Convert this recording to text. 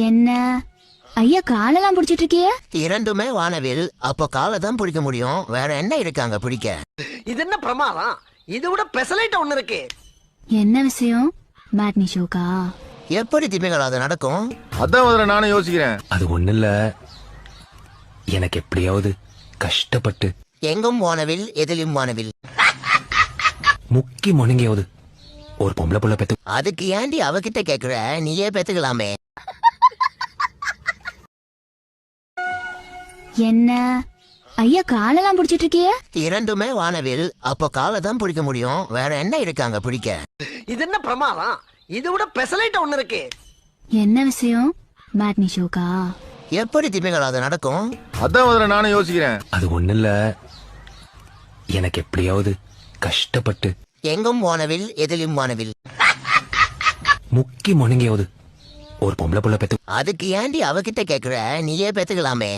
என்ன ஐயா காலெல்லாம் பிடிச்சிட்டு இருக்கிய? இரண்டுமே வானவில். அப்போ காலை தான் பிடிக்க முடியும். வேற என்ன இருக்காங்க பிடிக்க? இது என்ன பிரமாதம்? இது விட பெசலைட் ஒண்ணு இருக்கு. என்ன விஷயம்? மேட்னி ஷோக்கா? எப்படி திமிகள் அது நடக்கும்? அதான் முதல்ல நானும் யோசிக்கிறேன். அது ஒண்ணு இல்ல, எனக்கு எப்படியாவது கஷ்டப்பட்டு எங்கும் வானவில் எதிலும் வானவில். முக்கி முணங்கியாவது ஒரு பொம்பளை புள்ள பெத்து. அதுக்கு ஏண்டி அவகிட்ட கேக்குற? நீயே பெத்துக்கலாமே. என்ன ஐயா காலெல்லாம் பிடிச்சிட்டு இருக்கிய? இரண்டுமே வானவில். அப்போ காலை தான் பிடிக்க முடியும். வேற என்ன இருக்காங்க பிடிக்க? இது என்ன பிரமாதம்? இது விட பெசலைட் ஒண்ணு இருக்கு. என்ன விஷயம்? மேட்னி ஷோக்கா? எப்படி திமிகள் அது நடக்கும்? அதான் முதல்ல நானும் யோசிக்கிறேன். அது ஒண்ணு இல்ல, எனக்கு எப்படியாவது கஷ்டப்பட்டு எங்கும் வானவில் எதிலும் வானவில். முக்கி முணங்கியாவது ஒரு பொம்பளை புள்ள பெத்து. அதுக்கு ஏண்டி அவகிட்ட கேக்குற? நீயே பெத்துக்கலாமே.